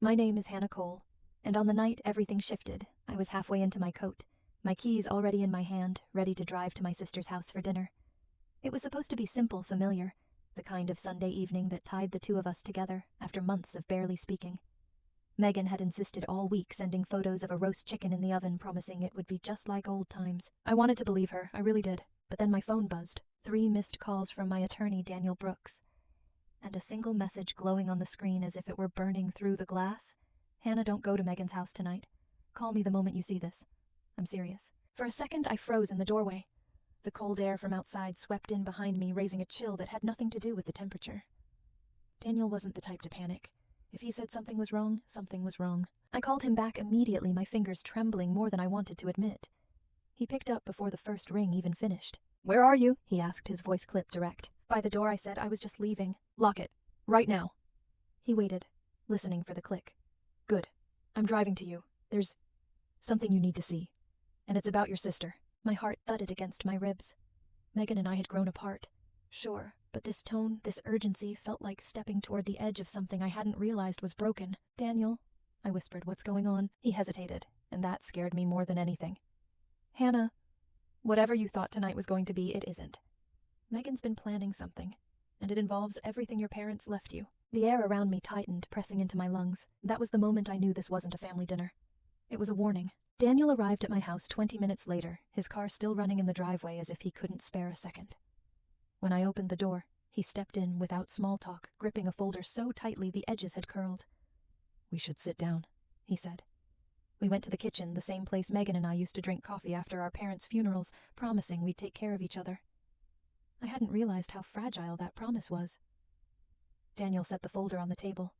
My name is Hannah Cole, and on the night everything shifted, I was halfway into my coat, my keys already in my hand, ready to drive to my sister's house for dinner. It was supposed to be simple, familiar, the kind of Sunday evening that tied the two of us together after months of barely speaking. Megan had insisted all week, sending photos of a roast chicken in the oven, promising it would be just like old times. I wanted to believe her, I really did, but then my phone buzzed. 3 missed calls from my attorney, Daniel Brooks, and a single message glowing on the screen as if it were burning through the glass. Hannah, don't go to Megan's house tonight. Call me the moment you see this. I'm serious. For a second, I froze in the doorway. The cold air from outside swept in behind me, raising a chill that had nothing to do with the temperature. Daniel wasn't the type to panic. If he said something was wrong, something was wrong. I called him back immediately, my fingers trembling more than I wanted to admit. He picked up before the first ring even finished. "Where are you?" he asked, his voice clipped direct. "By the door," I said. "I was just leaving." "Lock it. Right now." He waited, listening for the click. "Good. I'm driving to you. There's something you need to see. And it's about your sister." My heart thudded against my ribs. Megan and I had grown apart. Sure, but this tone, this urgency, felt like stepping toward the edge of something I hadn't realized was broken. "Daniel," I whispered, "what's going on?" He hesitated, and that scared me more than anything. "Hannah, whatever you thought tonight was going to be, it isn't. Megan's been planning something, and it involves everything your parents left you." The air around me tightened, pressing into my lungs. That was the moment I knew this wasn't a family dinner. It was a warning. Daniel arrived at my house 20 minutes later, his car still running in the driveway as if he couldn't spare a second. When I opened the door, he stepped in without small talk, gripping a folder so tightly the edges had curled. "We should sit down," he said. We went to the kitchen, the same place Megan and I used to drink coffee after our parents' funerals, promising we'd take care of each other. I hadn't realized how fragile that promise was. Daniel set the folder on the table.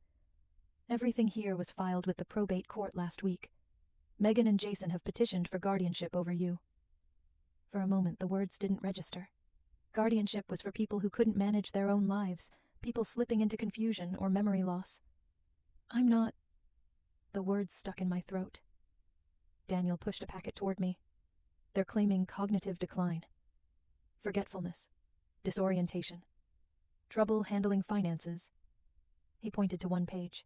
"Everything here was filed with the probate court last week. Megan and Jason have petitioned for guardianship over you." For a moment, the words didn't register. Guardianship was for people who couldn't manage their own lives, people slipping into confusion or memory loss. "I'm not..." The words stuck in my throat. Daniel pushed a packet toward me. "They're claiming cognitive decline, forgetfulness, disorientation, trouble handling finances." He pointed to one page.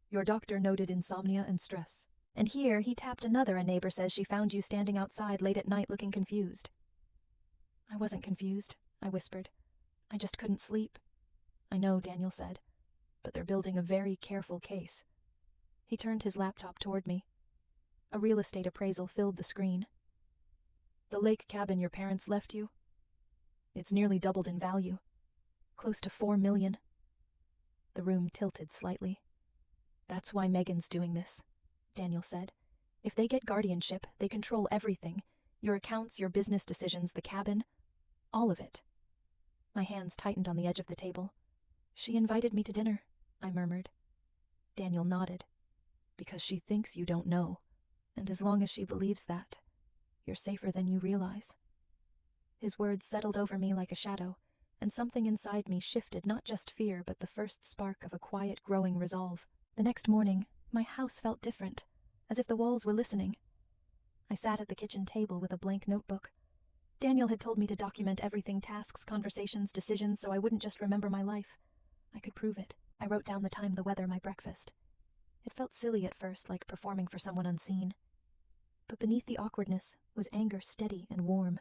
"Your doctor noted insomnia and stress." And here he tapped another. "A neighbor says she found you standing outside late at night looking confused." "I wasn't confused," I whispered. "I just couldn't sleep." "I know," Daniel said, "but they're building a very careful case." He turned his laptop toward me. A real estate appraisal filled the screen. "The lake cabin your parents left you? It's nearly doubled in value. Close to $4 million. The room tilted slightly. "That's why Megan's doing this," Daniel said. "If they get guardianship, they control everything. Your accounts, your business decisions, the cabin. All of it." My hands tightened on the edge of the table. "She invited me to dinner," I murmured. Daniel nodded. "Because she thinks you don't know. And as long as she believes that, you're safer than you realize." His words settled over me like a shadow, and something inside me shifted, not just fear, but the first spark of a quiet, growing resolve. The next morning, my house felt different, as if the walls were listening. I sat at the kitchen table with a blank notebook. Daniel had told me to document everything, tasks, conversations, decisions, so I wouldn't just remember my life. I could prove it. I wrote down the time, the weather, my breakfast. It felt silly at first, like performing for someone unseen. But beneath the awkwardness was anger, steady and warm.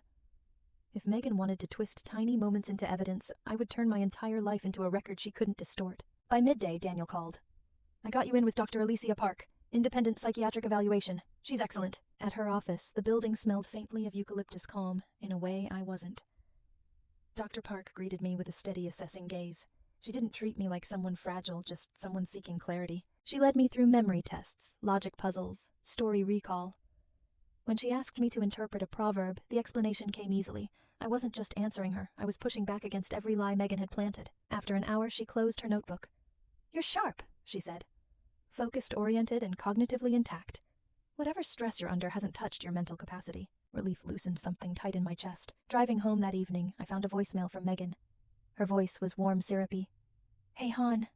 If Megan wanted to twist tiny moments into evidence, I would turn my entire life into a record she couldn't distort. By midday, Daniel called. "I got you in with Dr. Alicia Park. Independent psychiatric evaluation. She's excellent." At her office, the building smelled faintly of eucalyptus calm, in a way I wasn't. Dr. Park greeted me with a steady, assessing gaze. She didn't treat me like someone fragile, just someone seeking clarity. She led me through memory tests, logic puzzles, story recall. When she asked me to interpret a proverb, the explanation came easily. I wasn't just answering her, I was pushing back against every lie Megan had planted. After an hour, she closed her notebook. "You're sharp," she said. "Focused, oriented, and cognitively intact. Whatever stress you're under hasn't touched your mental capacity." Relief loosened something tight in my chest. Driving home that evening, I found a voicemail from Megan. Her voice was warm, syrupy. "Hey, Han.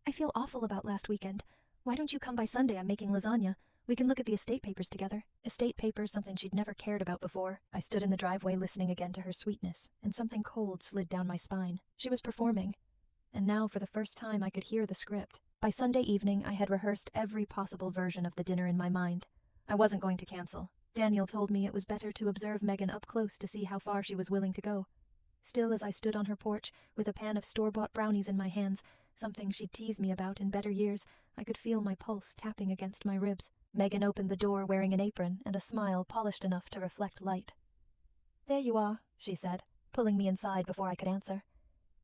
I feel awful about last weekend. Why don't you come by Sunday? I'm making lasagna. We can look at the estate papers together." Estate papers, something she'd never cared about before. I stood in the driveway listening again to her sweetness, and something cold slid down my spine. She was performing. And now, for the first time, I could hear the script. By Sunday evening, I had rehearsed every possible version of the dinner in my mind. I wasn't going to cancel. Daniel told me it was better to observe Megan up close to see how far she was willing to go. Still, as I stood on her porch, with a pan of store-bought brownies in my hands, something she'd teased me about in better years, I could feel my pulse tapping against my ribs. Megan opened the door wearing an apron and a smile polished enough to reflect light. "There you are," she said, pulling me inside before I could answer.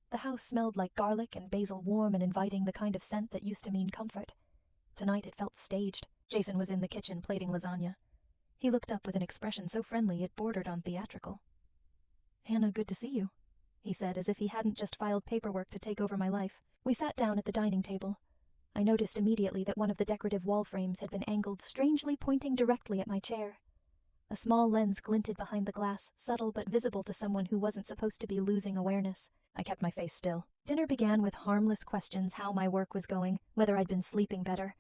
The house smelled like garlic and basil, warm and inviting, the kind of scent that used to mean comfort. Tonight it felt staged. Jason was in the kitchen plating lasagna. He looked up with an expression so friendly it bordered on theatrical. "Hannah, good to see you," he said, as if he hadn't just filed paperwork to take over my life. We sat down at the dining table. I noticed immediately that one of the decorative wall frames had been angled, strangely pointing directly at my chair. A small lens glinted behind the glass, subtle but visible to someone who wasn't supposed to be losing awareness. I kept my face still. Dinner began with harmless questions: how my work was going, whether I'd been sleeping better.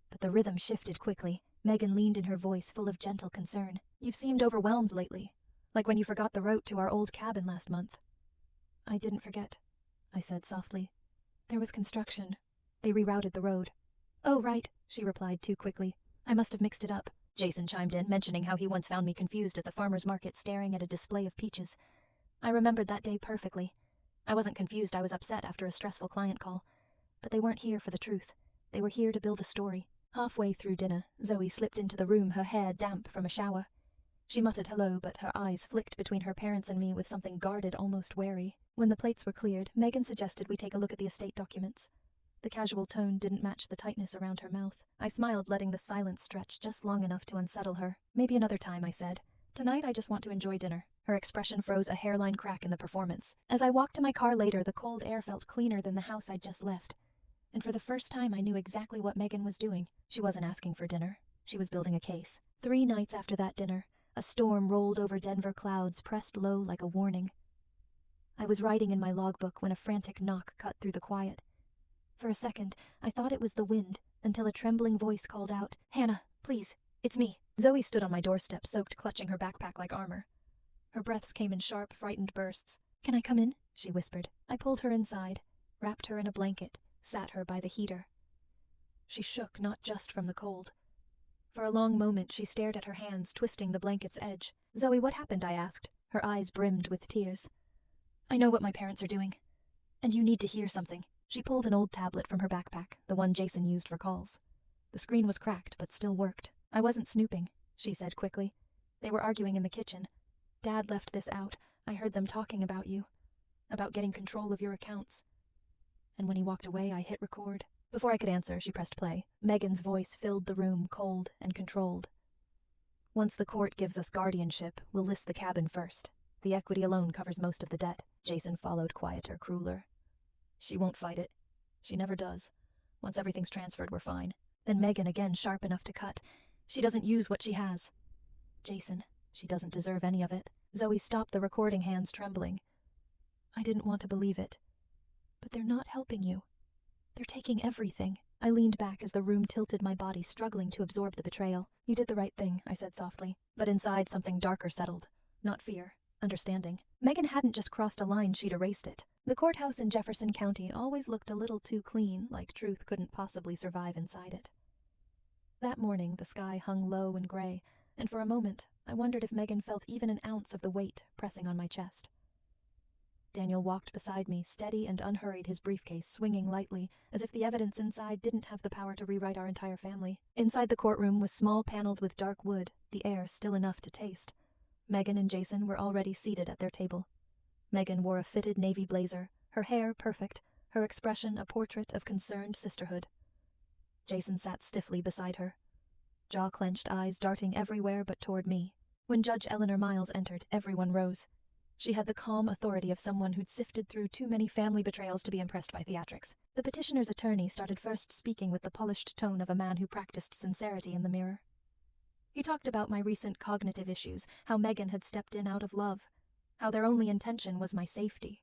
But the rhythm shifted quickly. Megan leaned in, her voice full of gentle concern. "You've seemed overwhelmed lately, like when you forgot the route to our old cabin last month." "I didn't forget," I said softly. "There was construction. They rerouted the road." "Oh, right," she replied too quickly. "I must have mixed it up." Jason chimed in, mentioning how he once found me confused at the farmer's market staring at a display of peaches. I remembered that day perfectly. I wasn't confused, I was upset after a stressful client call. But they weren't here for the truth. They were here to build a story. Halfway through dinner, Zoe slipped into the room, her hair damp from a shower. She muttered hello, but her eyes flicked between her parents and me with something guarded, almost wary. When the plates were cleared, Megan suggested we take a look at the estate documents. The casual tone didn't match the tightness around her mouth. I smiled, letting the silence stretch just long enough to unsettle her. "Maybe another time," I said. "Tonight I just want to enjoy dinner." Her expression froze, a hairline crack in the performance. As I walked to my car later, the cold air felt cleaner than the house I'd just left. And for the first time I knew exactly what Megan was doing. She wasn't asking for dinner. She was building a case. 3 nights after that dinner, a storm rolled over Denver, clouds pressed low like a warning. I was writing in my logbook when a frantic knock cut through the quiet. For a second, I thought it was the wind, until a trembling voice called out, "Hannah, please, it's me." Zoe stood on my doorstep, soaked, clutching her backpack like armor. Her breaths came in sharp, frightened bursts. "Can I come in?" she whispered. I pulled her inside, wrapped her in a blanket, sat her by the heater. She shook, not just from the cold. For a long moment she stared at her hands, twisting the blanket's edge. "Zoe, what happened?" I asked. Her eyes brimmed with tears. "I know what my parents are doing, and you need to hear something." She pulled an old tablet from her backpack, the one Jason used for calls. The screen was cracked, but still worked. "I wasn't snooping," she said quickly. "They were arguing in the kitchen. Dad left this out. I heard them talking about you, about getting control of your accounts. And when he walked away, I hit record." Before I could answer, she pressed play. Megan's voice filled the room, cold and controlled. "Once the court gives us guardianship, we'll list the cabin first. The equity alone covers most of the debt." Jason followed, quieter, crueler. "She won't fight it. She never does. Once everything's transferred, we're fine." Then Megan, again sharp enough to cut. "She doesn't use what she has. Jason, she doesn't deserve any of it." Zoe stopped the recording, hands trembling. "I didn't want to believe it. But they're not helping you. They're taking everything." I leaned back as the room tilted, my body struggling to absorb the betrayal. "You did the right thing," I said softly. But inside, something darker settled. Not fear, understanding. Megan hadn't just crossed a line, she'd erased it. The courthouse in Jefferson County always looked a little too clean, like truth couldn't possibly survive inside it. That morning, the sky hung low and gray, and for a moment, I wondered if Megan felt even an ounce of the weight pressing on my chest. Daniel walked beside me, steady and unhurried, his briefcase swinging lightly, as if the evidence inside didn't have the power to rewrite our entire family. Inside the courtroom was small, paneled with dark wood, the air still enough to taste. Megan and Jason were already seated at their table. Megan wore a fitted navy blazer, her hair perfect, her expression a portrait of concerned sisterhood. Jason sat stiffly beside her, jaw clenched, eyes darting everywhere but toward me. When Judge Eleanor Miles entered, everyone rose. She had the calm authority of someone who'd sifted through too many family betrayals to be impressed by theatrics. The petitioner's attorney started first, speaking with the polished tone of a man who practiced sincerity in the mirror. He talked about my recent cognitive issues, how Megan had stepped in out of love, how their only intention was my safety.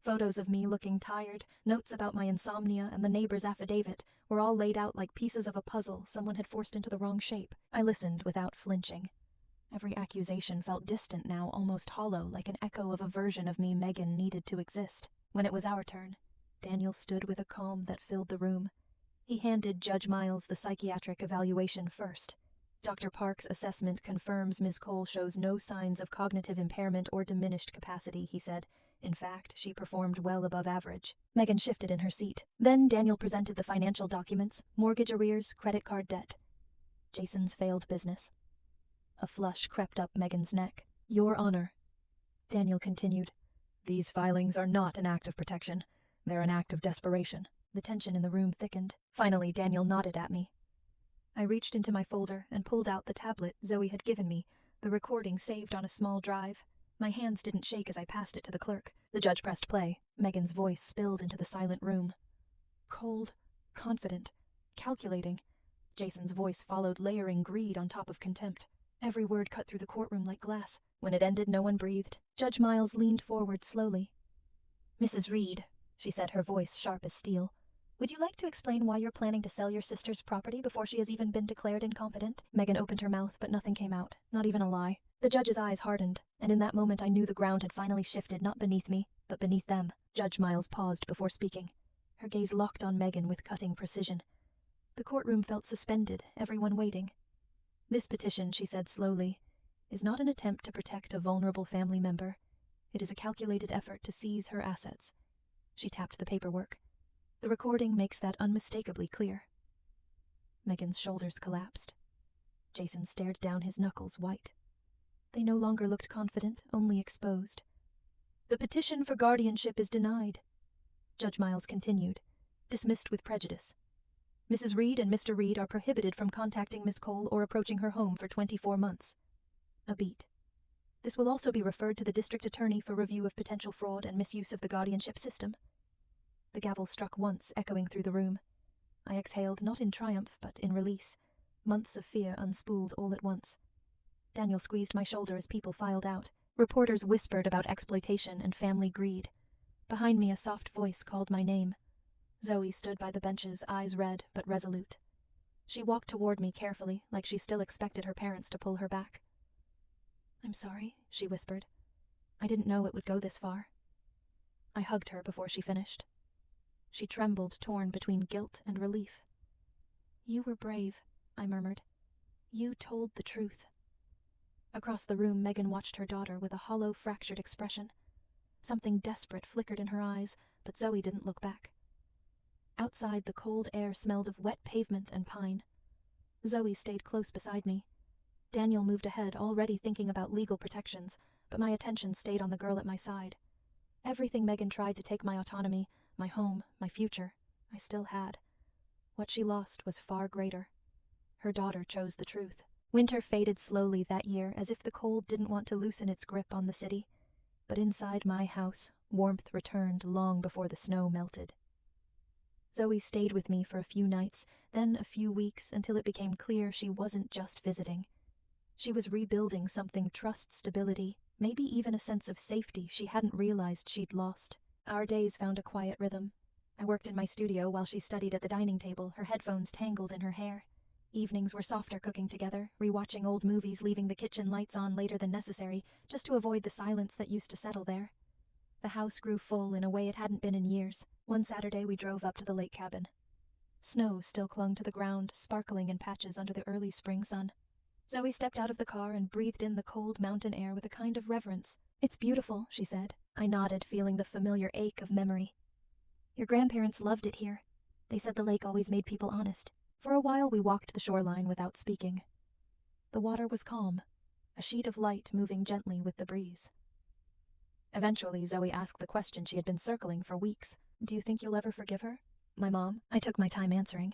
Photos of me looking tired, notes about my insomnia, and the neighbor's affidavit were all laid out like pieces of a puzzle someone had forced into the wrong shape. I listened without flinching. Every accusation felt distant now, almost hollow, like an echo of a version of me Megan needed to exist. When it was our turn, Daniel stood with a calm that filled the room. He handed Judge Miles the psychiatric evaluation first. Dr. Park's assessment confirms Ms. Cole shows no signs of cognitive impairment or diminished capacity, he said. In fact, she performed well above average. Megan shifted in her seat. Then Daniel presented the financial documents, mortgage arrears, credit card debt. Jason's failed business. A flush crept up Megan's neck. Your Honor, Daniel continued, these filings are not an act of protection. They're an act of desperation. The tension in the room thickened. Finally, Daniel nodded at me. I reached into my folder and pulled out the tablet Zoe had given me, the recording saved on a small drive. My hands didn't shake as I passed it to the clerk. The judge pressed play. Megan's voice spilled into the silent room. Cold, confident, calculating. Jason's voice followed, layering greed on top of contempt. Every word cut through the courtroom like glass. When it ended, no one breathed. Judge Miles leaned forward slowly. Mrs. Reed, she said, her voice sharp as steel. Would you like to explain why you're planning to sell your sister's property before she has even been declared incompetent? Megan opened her mouth, but nothing came out, not even a lie. The judge's eyes hardened, and in that moment I knew the ground had finally shifted, not beneath me, but beneath them. Judge Miles paused before speaking. Her gaze locked on Megan with cutting precision. The courtroom felt suspended, everyone waiting. This petition, she said slowly, is not an attempt to protect a vulnerable family member. It is a calculated effort to seize her assets. She tapped the paperwork. The recording makes that unmistakably clear. Megan's shoulders collapsed. Jason stared down, his knuckles white. They no longer looked confident, only exposed. The petition for guardianship is denied. Judge Miles continued, dismissed with prejudice. Mrs. Reed and Mr. Reed are prohibited from contacting Miss Cole or approaching her home for 24 months. A beat. This will also be referred to the district attorney for review of potential fraud and misuse of the guardianship system. The gavel struck once, echoing through the room. I exhaled, not in triumph, but in release. Months of fear unspooled all at once. Daniel squeezed my shoulder as people filed out. Reporters whispered about exploitation and family greed. Behind me, a soft voice called my name. Zoe stood by the benches, eyes red but resolute. She walked toward me carefully, like she still expected her parents to pull her back. I'm sorry, she whispered. I didn't know it would go this far. I hugged her before she finished. She trembled, torn between guilt and relief. You were brave, I murmured. You told the truth. Across the room, Megan watched her daughter with a hollow, fractured expression. Something desperate flickered in her eyes, but Zoe didn't look back. Outside, the cold air smelled of wet pavement and pine. Zoe stayed close beside me. Daniel moved ahead, already thinking about legal protections, but my attention stayed on the girl at my side. Everything Megan tried to take my autonomy, my home, my future, I still had. What she lost was far greater. Her daughter chose the truth. Winter faded slowly that year, as if the cold didn't want to loosen its grip on the city. But inside my house, warmth returned long before the snow melted. Zoe stayed with me for a few nights, then a few weeks, until it became clear she wasn't just visiting. She was rebuilding something, trust, stability, maybe even a sense of safety she hadn't realized she'd lost. Our days found a quiet rhythm. I worked in my studio while she studied at the dining table, her headphones tangled in her hair. Evenings were softer, cooking together, rewatching old movies, leaving the kitchen lights on later than necessary, just to avoid the silence that used to settle there. The house grew full in a way it hadn't been in years. One Saturday we drove up to the lake cabin. Snow still clung to the ground, sparkling in patches under the early spring sun. Zoe stepped out of the car and breathed in the cold mountain air with a kind of reverence. It's beautiful, she said. I nodded, feeling the familiar ache of memory. Your grandparents loved it here. They said the lake always made people honest. For a while we walked the shoreline without speaking. The water was calm, a sheet of light moving gently with the breeze. Eventually, Zoe asked the question she had been circling for weeks. Do you think you'll ever forgive her? My mom. I took my time answering.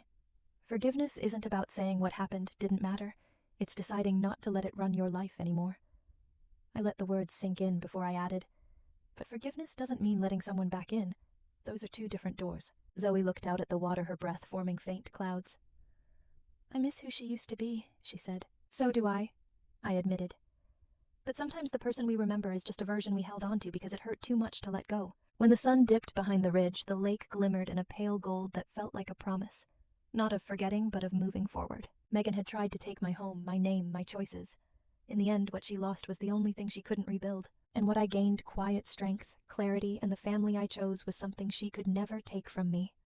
Forgiveness isn't about saying what happened didn't matter. It's deciding not to let it run your life anymore. I let the words sink in before I added, but forgiveness doesn't mean letting someone back in. Those are two different doors. Zoe looked out at the water, her breath forming faint clouds. I miss who she used to be, she said. So do I admitted. But sometimes the person we remember is just a version we held on to because it hurt too much to let go. When the sun dipped behind the ridge, the lake glimmered in a pale gold that felt like a promise. Not of forgetting, but of moving forward. Megan had tried to take my home, my name, my choices. In the end, what she lost was the only thing she couldn't rebuild. And what I gained, quiet strength, clarity, and the family I chose was something she could never take from me.